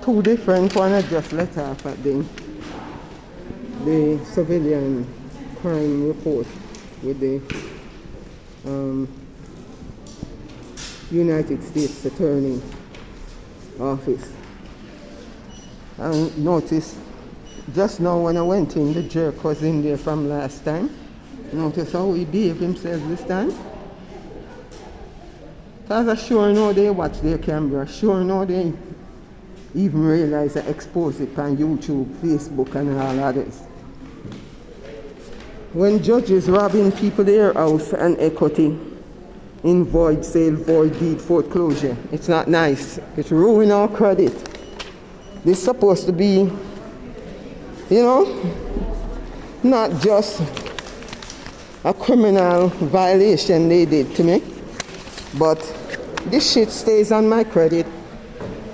Two different ones I just let off at the civilian crime report with the United States Attorney Office. I noticed just now when I went in, the jerk was in there from last time. Notice how he behaved himself this time. Because I sure know they watch their camera, sure know they even realize I expose it on YouTube, Facebook and all others. When judges robbing people their house and equity in void sale, void deed, foreclosure, it's not nice. It's ruining our credit. This is supposed to be, not just a criminal violation they did to me, but this shit stays on my credit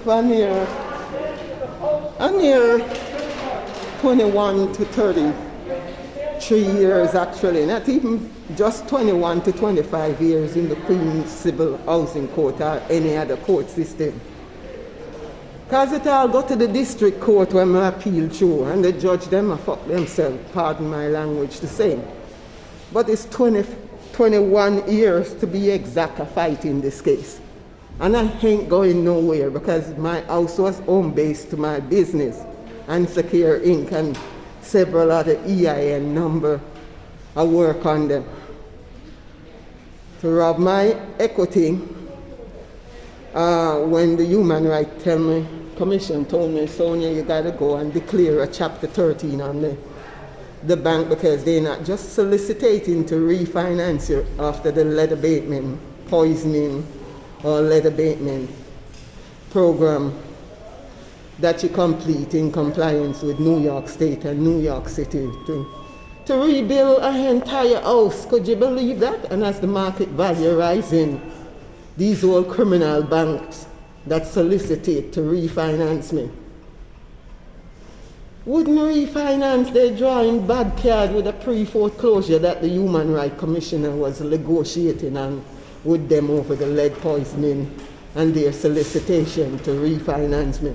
for near 21 to 33 years actually, not even just 21 to 25 years in the Queen's Civil Housing Court or any other court system. Because it all go to the district court when I appeal through, and the judge them fuck themselves, pardon my language, the same. But it's 21 years to be exact a fight in this case. And I ain't going nowhere because my house was home-based to my business, and Secure Inc. and several other EIN number I work on them. To rob my equity, when the Human Rights Commission told me, Sonia, you gotta go and declare a Chapter 13 on the bank because they're not just soliciting to refinance you after the lead abatement, poisoning, or lead abatement program that you complete in compliance with New York State and New York City to rebuild an entire house. Could you believe that? And as the market value rising, these old criminal banks that solicitate to refinance me wouldn't refinance, they drawing bad card with a pre-foreclosure that the Human Rights Commissioner was negotiating on with them over the lead poisoning and their solicitation to refinance me.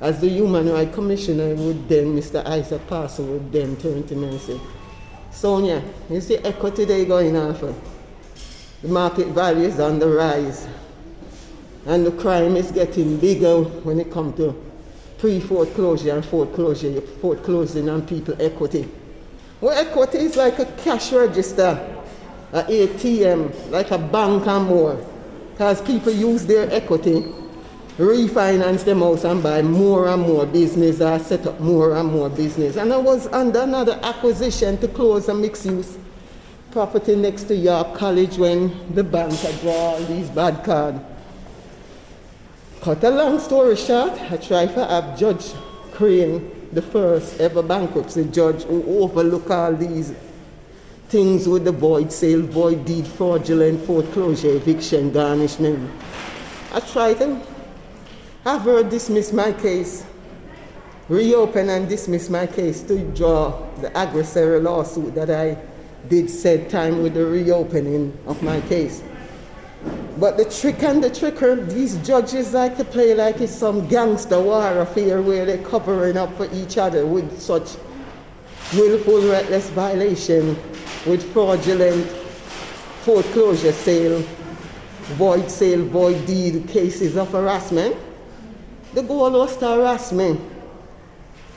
As the Human Rights Commissioner would then, Mr. Isaac Parson would then turn to me and say, Sonia, you see equity they going on for? The market value is on the rise. And the crime is getting bigger when it comes to pre-foreclosure and foreclosure. You're foreclosing on people's equity. Well, equity is like a cash register, an ATM, like a bank and more. Because people use their equity, refinance them house and buy more and more business or set up more and more business. And I was under another acquisition to close a mixed-use property next to York College when the bank had drawn all these bad cards. Cut a long story short, I tried to have Judge Crane, the first ever bankruptcy judge who overlook all these things with the void sale, void deed, fraudulent foreclosure, eviction, garnishment. I tried to have her dismiss my case, reopen and dismiss my case to draw the adversarial lawsuit that I did said time with the reopening of my case. But the trick and the tricker, these judges like to play like it's some gangster war affair where they're covering up for each other with such willful, reckless violation, with fraudulent foreclosure sale, void deed cases of harassment. The goal was to harass me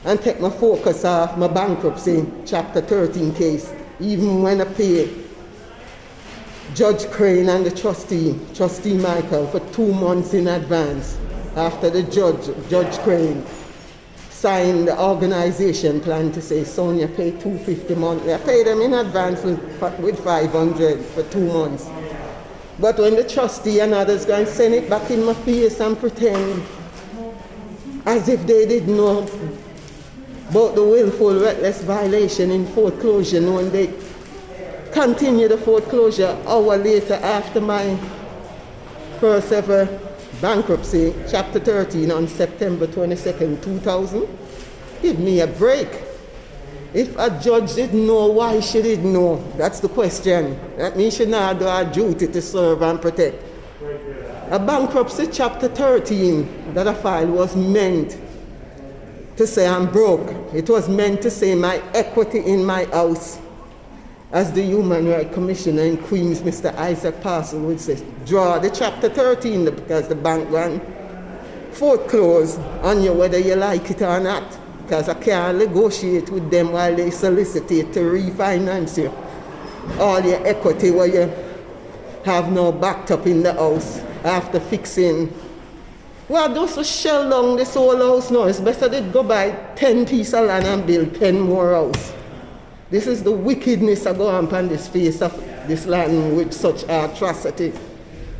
and take my focus off my bankruptcy Chapter 13 case, even when I pay Judge Crane and the Trustee Michael, for 2 months in advance after the Judge Crane signed the organization plan to say, Sonia, pay $250 monthly. I paid them in advance with $500 for 2 months. But when the trustee and others go and send it back in my face and pretend as if they didn't know about the willful, reckless violation in foreclosure, knowing they continue the foreclosure hour later after my first ever bankruptcy, Chapter 13, on September 22nd, 2000. Give me a break. If a judge didn't know, why she didn't know? That's the question. That means she not do her duty to serve and protect. A bankruptcy Chapter 13 that a file was meant to say I'm broke. It was meant to say my equity in my house. As the Human Rights Commissioner in Queens, Mr. Isaac Parcel, would say, draw the Chapter 13 because the bank ran foreclose on you whether you like it or not. Because I can't negotiate with them while they solicitate to refinance you. All your equity where you have no backed up in the house after fixing. Well, those who shell down this whole house now, it's better they go buy 10 pieces of land and build 10 more houses. This is the wickedness that go on this face of this land with such atrocity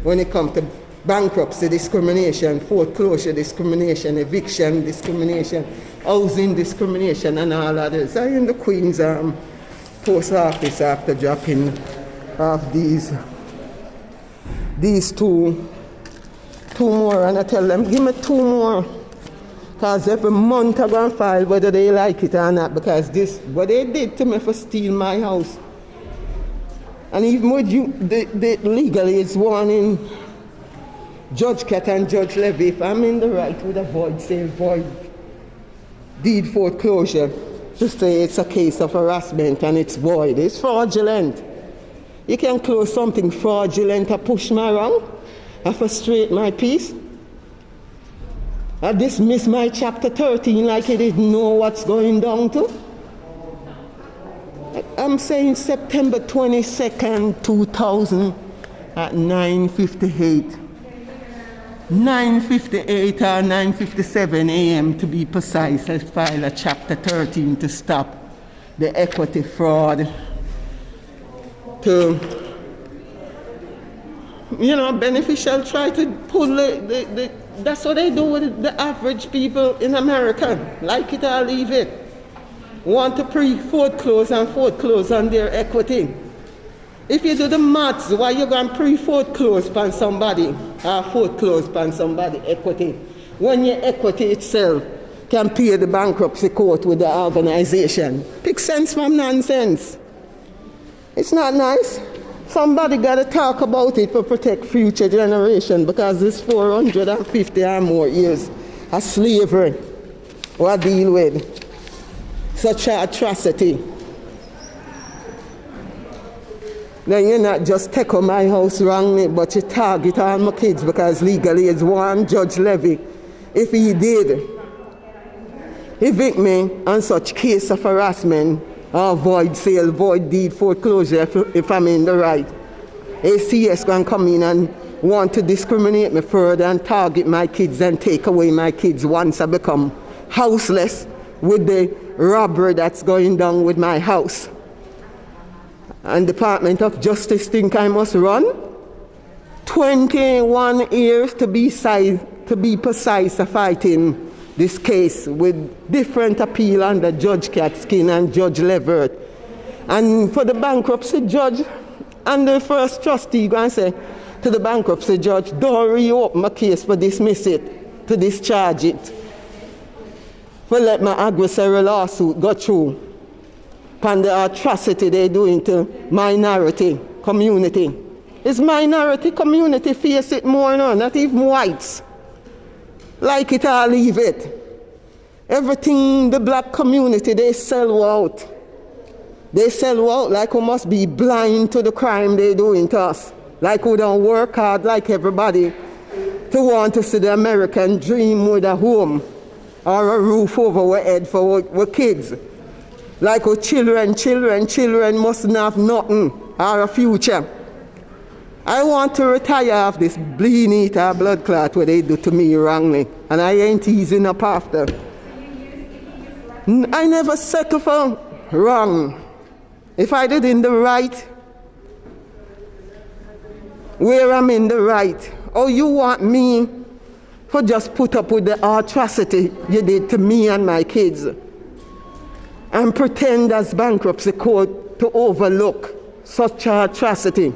when it comes to bankruptcy discrimination, foreclosure discrimination, eviction discrimination, housing discrimination, and all others. I'm in the Queen's post office after dropping off these two more, and I tell them, give me 2 more. Because every month I go and file whether they like it or not, because this, what they did to me for steal my house. And even with you, the legally it's warning Judge Cat and Judge Levy, if I'm in the right with a void deed foreclosure, to say it's a case of harassment and it's void. It's fraudulent. You can close something fraudulent and push me around and frustrate my peace. I dismiss my Chapter 13 like I didn't know what's going down to. I'm saying September 22nd, 2000 at 9:58. 9:58 or 9:57 a.m. to be precise, I filed a Chapter 13 to stop the equity fraud, to, beneficial try to pull that's what they do with the average people in America. Like it or leave it. Want to pre-foreclose and foreclose on their equity. If you do the maths, why you going to pre-foreclose on somebody or foreclose on somebody equity when your equity itself can pay the bankruptcy court with the organization? Pick sense from nonsense. It's not nice. Somebody got to talk about it to protect future generation, because this 450 or more years of slavery we deal with. Such an atrocity. Then you not just take on my house wrongly, but you target all my kids, because legally it's one Judge Levy. If he did evict me on such case of harassment, or void sale, void deed foreclosure, if I'm in the right, ACS can come in and want to discriminate me further and target my kids and take away my kids once I become houseless with the robbery that's going down with my house. And Department of Justice think I must run? 21 years to be precise of fighting this case with different appeal under Judge Catskin and Judge Leverett. And for the bankruptcy judge and the first trustee, go and say to the bankruptcy judge, don't reopen my case, for dismiss it, to discharge it. For let my adversarial lawsuit go through upon the atrocity they're doing to minority community. It's minority community face it more now, not even whites. Like it or leave it. Everything the black community, they sell out. They sell out like we must be blind to the crime they doing to us. Like we don't work hard like everybody to want to see the American dream with a home or a roof over our head for our kids. Like our children mustn't have nothing or a future. I want to retire off this bleeding eater blood clot what they do to me wrongly, and I ain't easing up after. I never settle for wrong. If I did in the right, where I'm in the right, or you want me to just put up with the atrocity you did to me and my kids and pretend as bankruptcy court to overlook such atrocity.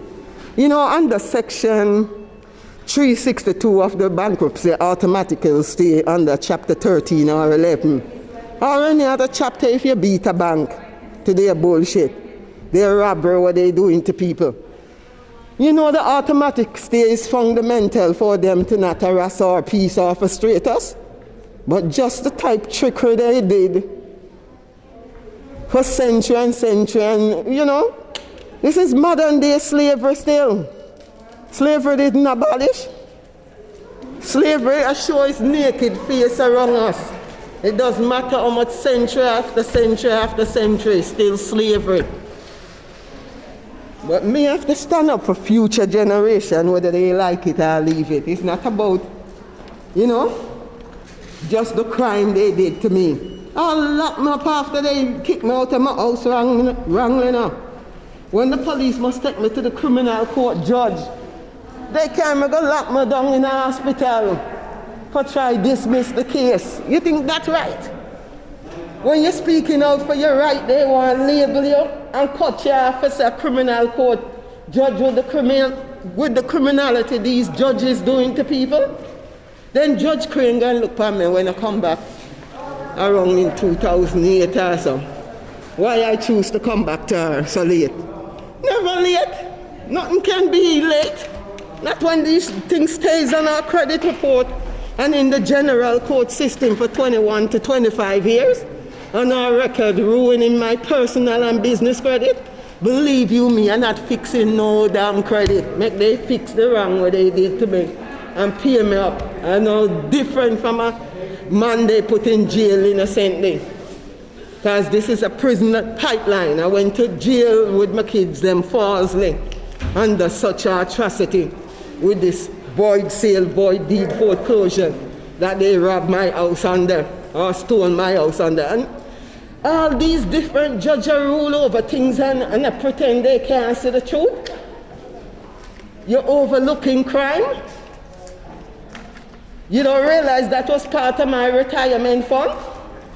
You know, under section 362 of the bankruptcy automatically stay under chapter 13 or 11. Or any other chapter if you beat a bank to their bullshit, their robbery, what they doing to people. You know the automatic stay is fundamental for them to not harass our peace or frustrate us. But just the type trickery they did for century and century, and you know, this is modern day slavery still. Slavery didn't abolish. Slavery shows its naked face around us. It doesn't matter how much century after century after century, still slavery. But me have to stand up for future generation, whether they like it or leave it. It's not about, you know, just the crime they did to me. I'll lock me up after they kick me out of my house wrongly now. When the police must take me to the criminal court judge, they can't go lock me down in a hospital for try dismiss the case. You think that's right? When you're speaking out for your right, they want to label you and cut you off as a criminal court judge with the criminality these judges doing to people. Then Judge Crane going to look at me when I come back around in 2008 or so. Why I choose to come back to her so late? Never late. Nothing can be late. Not when these things stays on our credit report and in the general court system for 21 to 25 years. On our record, ruining my personal and business credit. Believe you me, I'm not fixing no damn credit. Make they fix the wrong what they did to me and pay me up. I know different from a man they put in jail innocently. Because this is a prison pipeline. I went to jail with my kids them falsely under such atrocity with this void sale, void deed foreclosure that they robbed my house under or stole my house under. And all these different judges rule over things and I pretend they can't see the truth. You're overlooking crime. You don't realize that was part of my retirement fund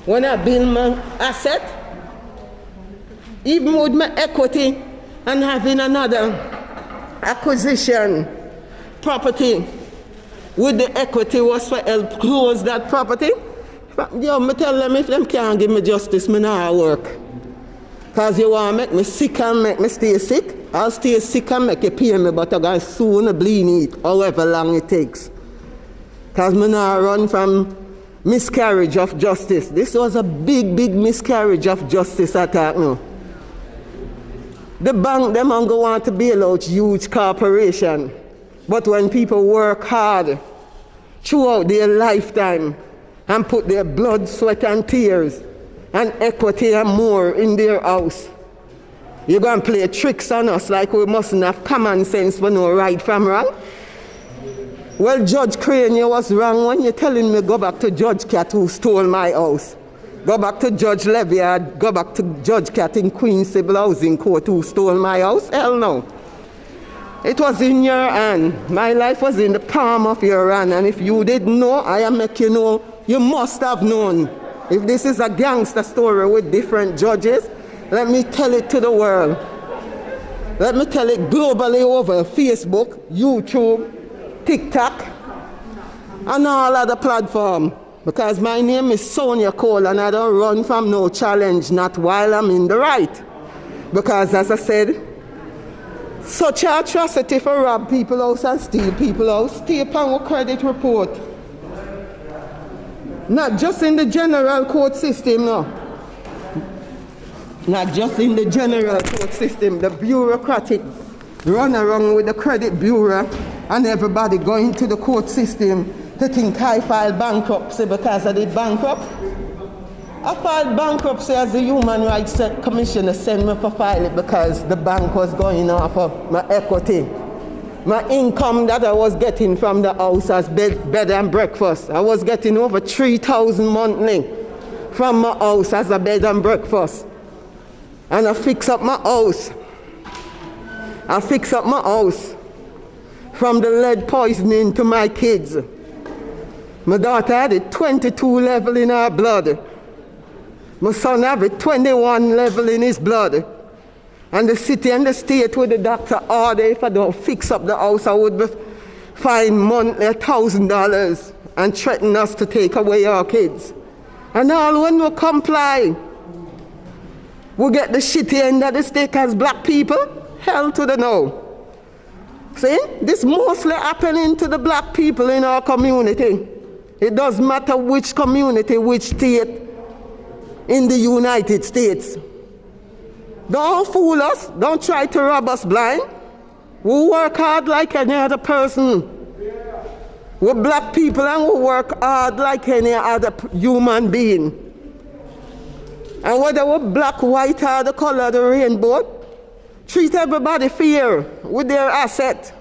when I build my asset. Even with my equity and having another acquisition property with the equity was for help close that property. Yo, me tell them if them can't give me justice, me not work. Because you want to make me sick and make me stay sick. I'll stay sick and make you pay me, but I'm going to soon bleed it, however long it takes. Because me not run from miscarriage of justice. This was a big, big miscarriage of justice attack now. The bank, them are going to bail out huge corporation. But when people work hard throughout their lifetime and put their blood, sweat, and tears and equity and more in their house, you're going to play tricks on us like we mustn't have common sense for no right from wrong? Well, Judge Crane, you was wrong when you're telling me go back to Judge Cat who stole my house. Go back to Judge Levy or go back to Judge Cat in Queen Civil Housing Court who stole my house? Hell no. It was in your hand. My life was in the palm of your hand. And if you didn't know, I am make you know. You must have known. If this is a gangster story with different judges, let me tell it to the world. Let me tell it globally over Facebook, YouTube, TikTok, and all other platforms. Because my name is Sonia Cole and I don't run from no challenge, not while I'm in the right. Because as I said, such atrocity for rob people house and steal people house, stay upon our credit report. Not just in the general court system, no. Not just in the general court system, the bureaucratic run around with the credit bureau and everybody going to the court system to think I filed bankruptcy because I did bankrupt. I filed bankruptcy as the Human Rights Commissioner sent me for file it because the bank was going off of my equity. My income that I was getting from the house as bed and breakfast. I was getting over $3,000 monthly from my house as a bed and breakfast. And I fix up my house. I fix up my house from the lead poisoning to my kids. My daughter had a 22 level in her blood. My son had a 21 level in his blood. And the city and the state with the doctor order if I don't fix up the house, I would be fined monthly $1,000 and threaten us to take away our kids. And all when we comply, we get the shitty end of the stick as black people. Hell to the no. See, this mostly happening to the black people in our community. It doesn't matter which community, which state in the United States. Don't fool us. Don't try to rob us blind. We work hard like any other person. We're black people and we work hard like any other human being. And whether we're black, white, or the color of the rainbow, treat everybody fair with their asset.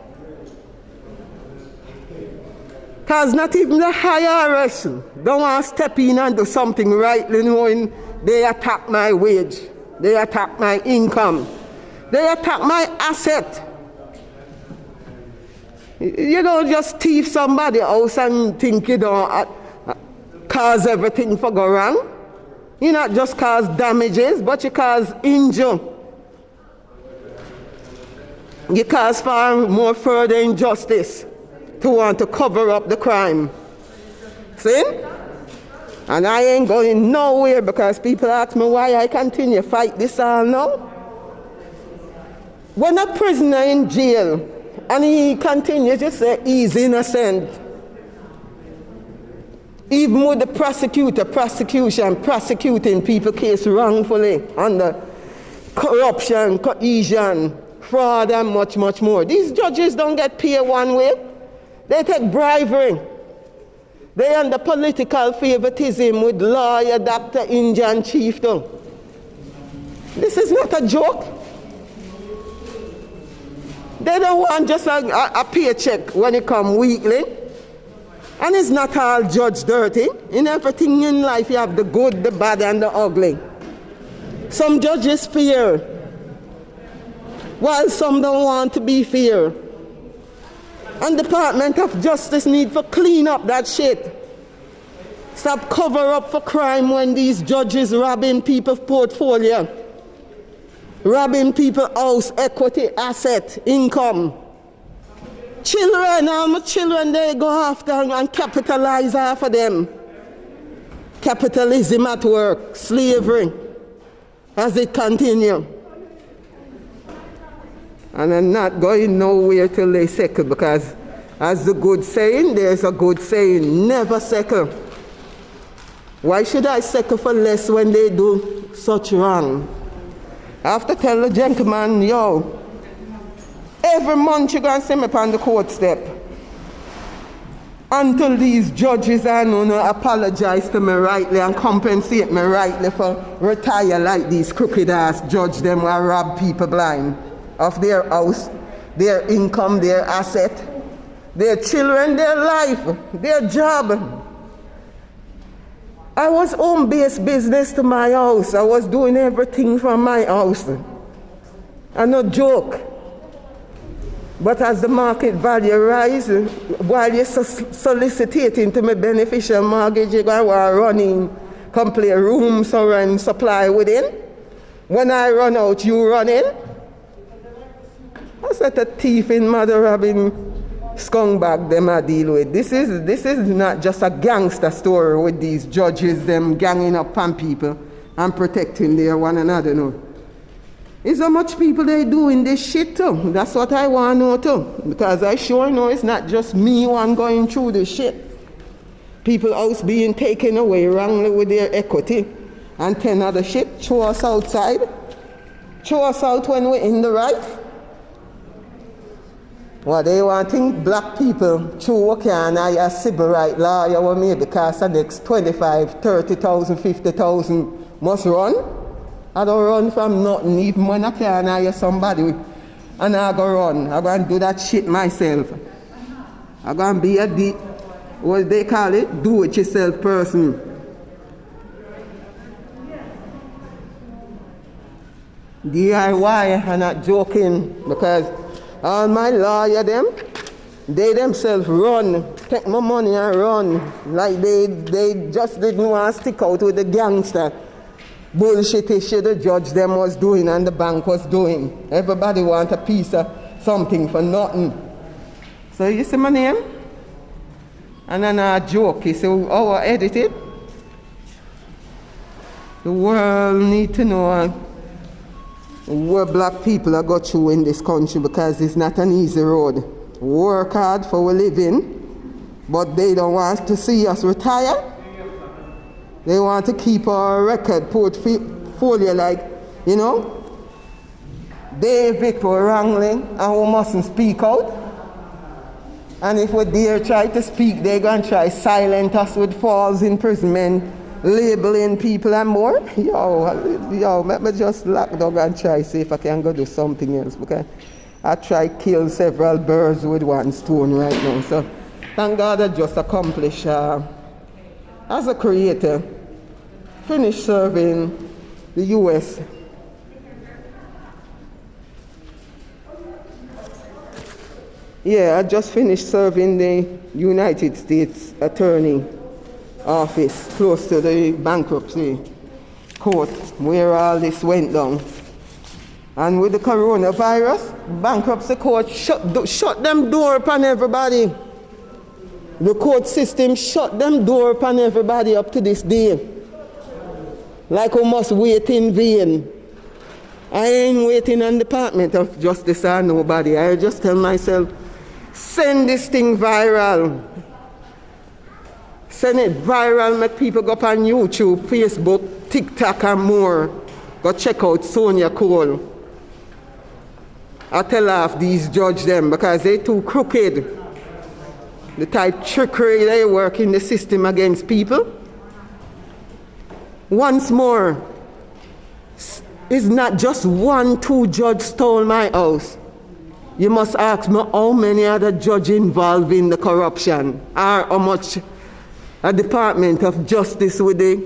Because not even the IRS don't want to step in and do something rightly, knowing they attack my wage, they attack my income, they attack my asset. You don't just thief somebody else and think you don't cause everything for go wrong. You not just cause damages, but you cause injury. You cause far more further injustice to want to cover up the crime. See? And I ain't going nowhere because people ask me why I continue fight this all now. When a prisoner in jail and he continues to say he's innocent, even with the prosecuting people case wrongfully under corruption, cohesion, fraud, and much, much more. These judges don't get paid one way. They take bribery. They under political favoritism with lawyer, doctor, Indian chief too. This is not a joke. They don't want just a paycheck when it comes weekly. And it's not all judge dirty. In everything in life you have the good, the bad, and the ugly. Some judges fear, while some don't want to be fair. And Department of Justice need to clean up that shit. Stop cover up for crime when these judges robbing people's portfolio, robbing people's house, equity, asset, income. Children, all my children, they go after and capitalize off of them. Capitalism at work, slavery, as it continues. And I'm not going nowhere till they settle, because as the good saying, there's a good saying, never settle. Why should I settle for less when they do such wrong? I have to tell the gentleman, yo, every month you're going to see me on the court step until these judges and apologize to me rightly and compensate me rightly for retire like these crooked ass judge them who rob people blind of their house, their income, their asset, their children, their life, their job. I was home-based business to my house. I was doing everything from my house. And no joke. But as the market value rises, while you're soliciting to me beneficial mortgage, you're going to running complete rooms and supply within. When I run out, you run in. That's not a thief in mother robbing scumbag them I deal with. This is not just a gangster story with these judges, them ganging up on people and protecting their one another. No. It's how much people they doing this shit too. That's what I want to know too. Because I sure know it's not just me one going through this shit. People else being taken away wrongly with their equity and 10 other shit. Throw us outside. Throw us out when we're in the right. Well, they want to think black people through okay and I a civil right lawyer will maybe cost the next 25, 30,000, 50,000 must run. I don't run from nothing, even when I can hire somebody and I go run. I'm going to do that shit myself. I'm going to be a what they call it, do-it-yourself person. DIY, I'm not joking, because all my lawyer them, they themselves run, take my money and run, like they just didn't want to stick out with the gangster bullshit issue the judge them was doing and the bank was doing. Everybody want a piece of something for nothing. So you see my name? And then a joke, you say, oh, I edit it. The world need to know where black people are go through in this country, because it's not an easy road. Work hard for a living, but they don't want to see us retire. They want to keep our record portfolio like, you know, David were wrangling and we mustn't speak out. And if we dare try to speak, they're going to try silence us with false imprisonment, labeling people and more. Yo, let me just lock down and try see if I can go do something else, because I try kill several birds with one stone right now. So thank God I just accomplished, as a creator, finished serving the U.S. Yeah, I just finished serving the United States Attorney Office close to the bankruptcy court where all this went down. And with the coronavirus, bankruptcy court shut them door upon everybody. The court system shut them door upon everybody up to this day. Like we must wait in vain. I ain't waiting on the Department of Justice or nobody. I just tell myself, send this thing viral. Send it viral, make people go up on YouTube, Facebook, TikTok and more. Go check out Sonia Cole. I tell off these judge them because they too crooked. The type trickery they work in the system against people. Once more, it's not just 1-2 judge stole my house. You must ask me how many other judges involved in the corruption, or how much a Department of Justice with the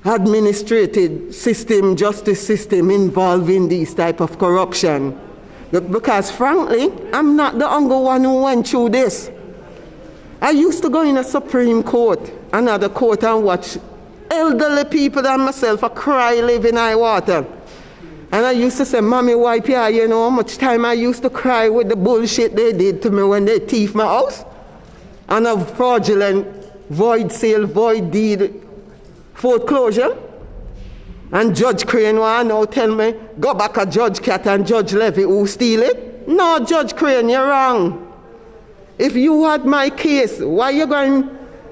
administrative system, justice system involved in these type of corruption. Because frankly, I'm not the only one who went through this. I used to go in a Supreme Court, another court, and watch elderly people than myself a cry living high water. And I used to say, Mommy, wipe your eye, you know how much time I used to cry with the bullshit they did to me when they thief my house? And a fraudulent void sale, void deed foreclosure. And Judge Crane want now tell me, go back at Judge Cat and Judge Levy who steal it? No, Judge Crane, you're wrong. If you had my case, why you going,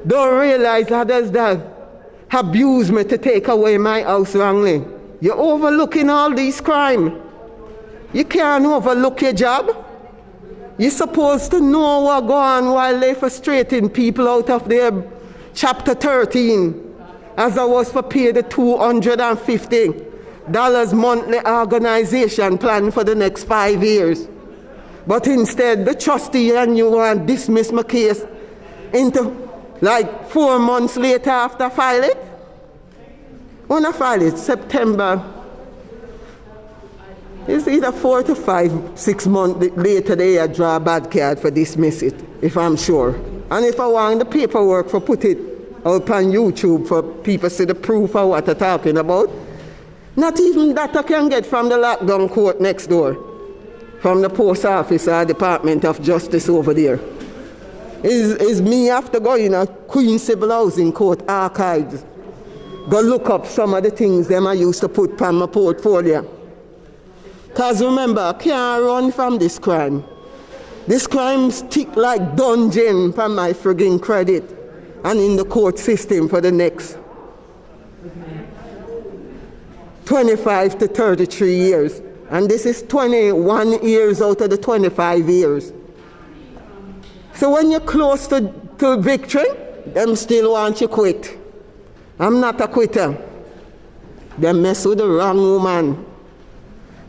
don't realize others that abuse me to take away my house wrongly? You're overlooking all these crimes. You can't overlook your job. You're supposed to know what goes on while they're frustrating people out of their Chapter 13. As I was for pay the $250 monthly organization plan for the next 5 years. But instead, the trustee and you want to dismiss my case into like 4 months later after file it. When I file it, September, it's either 4 to 5, 6 months later they draw a bad card for dismiss it, if I'm sure. And if I want the paperwork for put it out on YouTube for people to see the proof of what I'm talking about, not even that I can get from the lockdown court next door, from the post office or Department of Justice over there. Is me after going to Queen Civil Housing Court archives, go look up some of the things them I used to put on my portfolio. Because remember, I can't run from this crime. This crime stick like dungeon from my frigging credit and in the court system for the next 25 to 33 years. And this is 21 years out of the 25 years. So when you're close to victory, them still want you quit. I'm not a quitter. They mess with the wrong woman.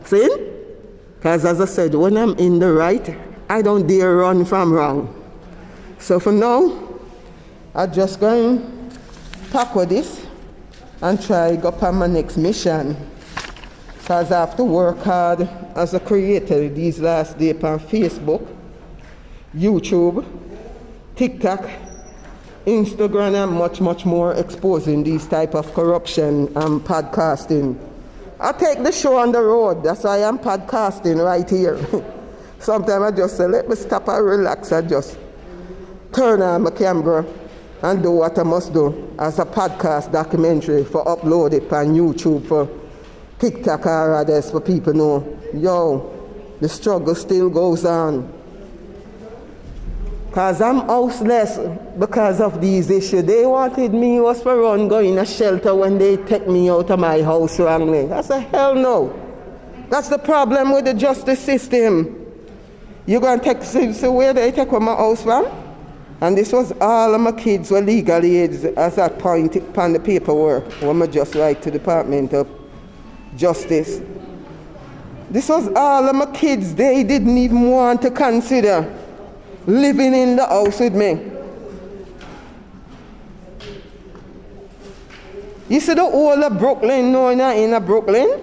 See? Because as I said, when I'm in the right, I don't dare run from wrong. So for now, I'm just going to tackle this and try to go up on my next mission. Because I have to work hard as a creator these last days on Facebook, YouTube, TikTok, Instagram, and much more, exposing these type of corruption and podcasting. I take the show on the road. That's why I'm podcasting right here. Sometimes I just say, let me stop and relax and just turn on my camera and do what I must do as a podcast documentary for upload it on YouTube for TikTok or others for people know, yo, the struggle still goes on. Because I'm houseless because of these issues. They wanted me was for run go in a shelter when they take me out of my house wrongly. I said, hell no. That's the problem with the justice system. You're going to take, so where they take my house from? And this was all of my kids were legal age at that point upon the paperwork when I just write to the Department of Justice. This was all of my kids. They didn't even want to consider living in the house with me. You see the whole of Brooklyn, no, not in Brooklyn.